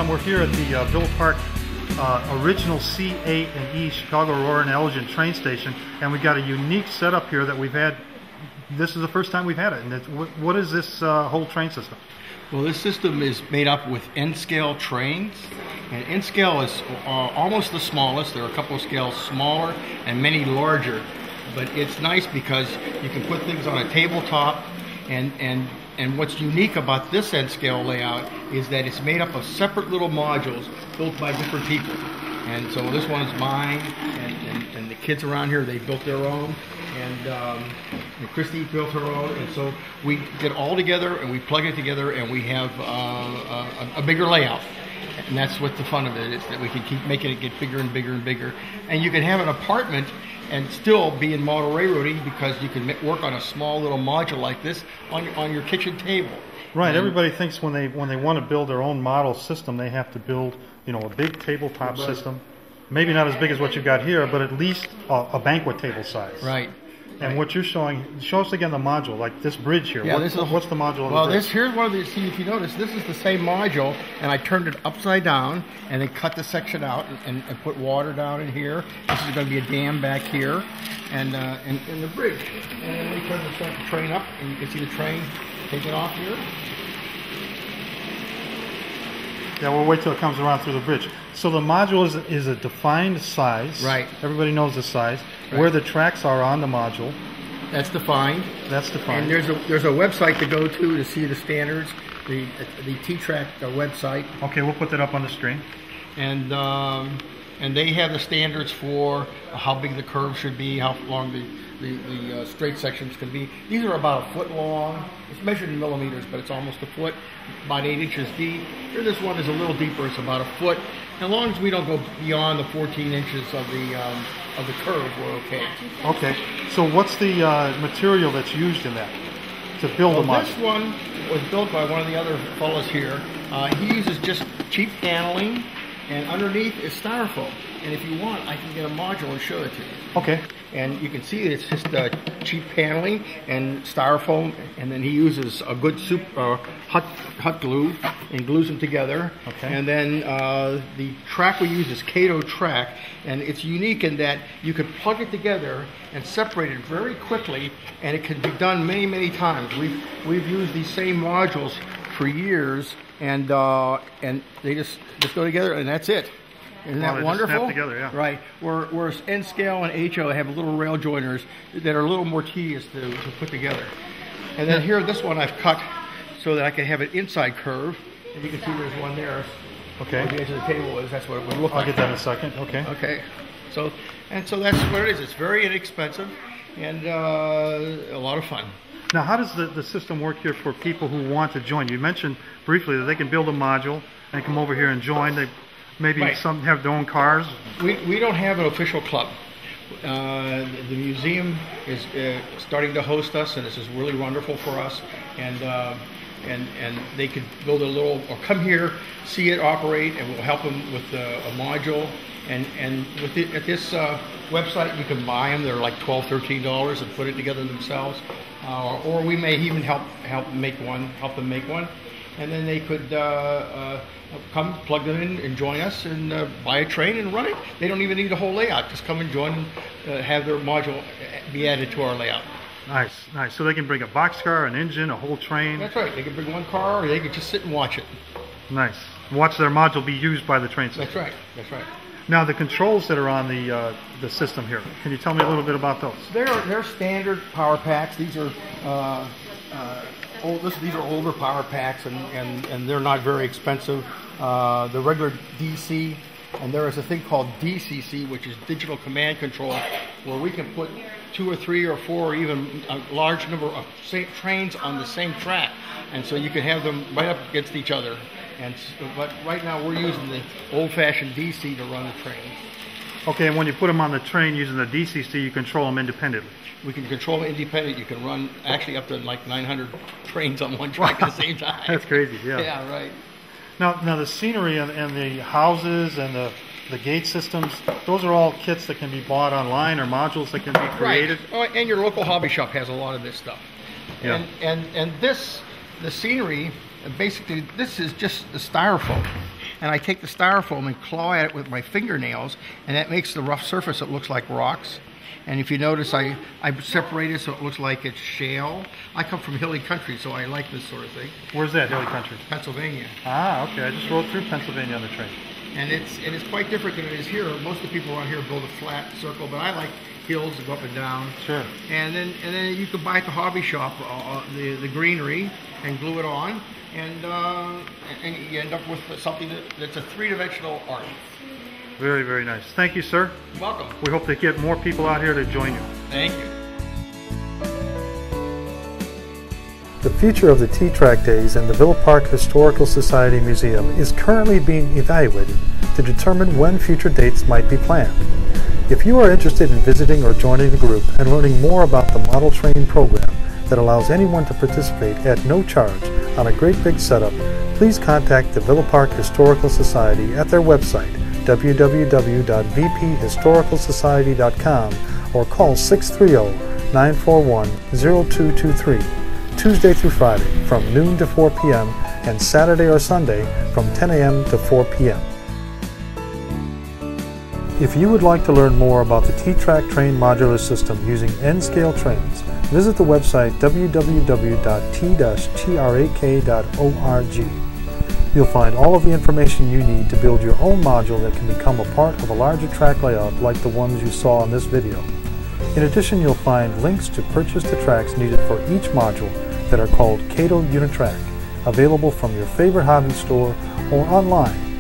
Tom. We're here at the Villa Park original C, A, and E Chicago, Aurora, and Elgin train station, and we've got a unique setup here that we've had. This is the first time we've had it. And what is this whole train system? Well, this system is made up with N-scale trains, and N-scale is almost the smallest. There are a couple of scales smaller and many larger, but it's nice because you can put things on a tabletop, and what's unique about this N-scale layout is that it's made up of separate little modules built by different people. And so this one's mine, and the kids around here, they built their own, and Christy built her own, and so we get all together and we plug it together and we have a bigger layout. And that's what the fun of it is, that we can keep making it get bigger and bigger and bigger. And you can have an apartment and still be in model railroading because you can work on a small little module like this on your kitchen table. Right. And everybody thinks when they want to build their own model system, they have to build, you know, a big tabletop system. Maybe not as big as what you've got here, but at least a banquet table size. Right. And what you're showing, show us again the module, like this bridge here. Yeah, what's the module of the bridge? Here's one of the, see if you notice, this is the same module, and I turned it upside down, and then cut the section out, and put water down in here. This is going to be a dam back here, and the bridge. And then we turn the train up, and you can see the train taking off here. Yeah, we'll wait till it comes around through the bridge. So the module is a defined size. Right. Everybody knows the size. Right. Where the tracks are on the module. That's defined. That's defined. And there's a website to go to see the standards, the T-TRAK website. Okay, we'll put that up on the screen. And they have the standards for how big the curve should be, how long the straight sections can be. These are about a foot long. It's measured in millimeters, but it's almost a foot, about 8 inches deep. Here, this one is a little deeper. It's about a foot. As long as we don't go beyond the 14 inches of the curve, we're okay. Okay. So what's the material that's used in that to build a module? This one was built by one of the other fellows here. He uses just cheap paneling, and underneath is styrofoam. And if you want, I can get a module and show it to you. Okay. And you can see it's just cheap paneling and styrofoam, and then he uses a good hot glue and glues them together. Okay. And then the track we use is T-TRAK, and it's unique in that you can plug it together and separate it very quickly, and it can be done many, many times. We've used these same modules for years, and they just go together, and that's it. Isn't that wonderful? Just snap together, yeah. Right. Whereas N-scale and HO have little rail joiners that are a little more tedious to put together. And then here, this one I've cut so that I can have an inside curve. And you can see there's one there. Okay. Where the edge of the table is. That's what it would look like. I'll get that in a second. Okay. Okay. So that's what it is. It's very inexpensive and a lot of fun. Now, how does the system work here for people who want to join? You mentioned briefly that they can build a module and come over here and join. Maybe some have their own cars. We don't have an official club. The museum is starting to host us, and this is really wonderful for us. And they could build a little, or come here, see it operate, and we'll help them with a module. And at this website, you can buy them. They're like $12, $13, and put it together themselves. Or we may even help them make one. And then they could come, plug them in, and join us, and buy a train and run it. They don't even need a whole layout. Just come and join, and have their module be added to our layout. Nice, nice. So they can bring a boxcar, an engine, a whole train. That's right. They can bring one car, or they could just sit and watch it. Nice. Watch their module be used by the train system. That's right. That's right. Now, the controls that are on the system here, can you tell me a little bit about those? They're standard power packs. These are these are older power packs, and they're not very expensive. The regular DC, and there is a thing called DCC, which is digital command control, where we can put 2 or 3 or 4 or even a large number of trains on the same track, and so you can have them right up against each other. But right now we're using the old-fashioned DC to run the trains. Okay, and when you put them on the train using the DCC, you control them independently. We can control them independent. You can run actually up to like 900 trains on one track at the same time. That's crazy, yeah. Yeah, right. Now the scenery and the houses and the gate systems, those are all kits that can be bought online or modules that can be created. Right. Oh, and your local hobby shop has a lot of this stuff. Yeah. And the scenery, basically, this is just the styrofoam. and I take the styrofoam and claw at it with my fingernails, and that makes the rough surface that looks like rocks. And if you notice, I separate it so it looks like it's shale. I come from hilly country, so I like this sort of thing. Where's that, hilly country? Pennsylvania. Ah, okay. I just rode through Pennsylvania on the train. And it's quite different than it is here. Most of the people around here build a flat circle, but I like hills to go up and down. Sure. And then you can buy at the hobby shop the greenery and glue it on, and you end up with something that's a three-dimensional art. Very, very nice. Thank you, sir. You're welcome. We hope to get more people out here to join you. Thank you. The future of the T-TRAK Days and the Villa Park Historical Society Museum is currently being evaluated to determine when future dates might be planned. If you are interested in visiting or joining the group and learning more about the model training program that allows anyone to participate at no charge on a great big setup, please contact the Villa Park Historical Society at their website, www.vphistoricalsociety.com, or call 630-941-0223, Tuesday through Friday from noon to 4 p.m. and Saturday or Sunday from 10 a.m. to 4 p.m. If you would like to learn more about the T-TRAK train modular system using N-scale trains, visit the website www.t-trak.org. You'll find all of the information you need to build your own module that can become a part of a larger track layout like the ones you saw in this video. In addition, you'll find links to purchase the tracks needed for each module that are called Cato Unitrack, available from your favorite hobby store or online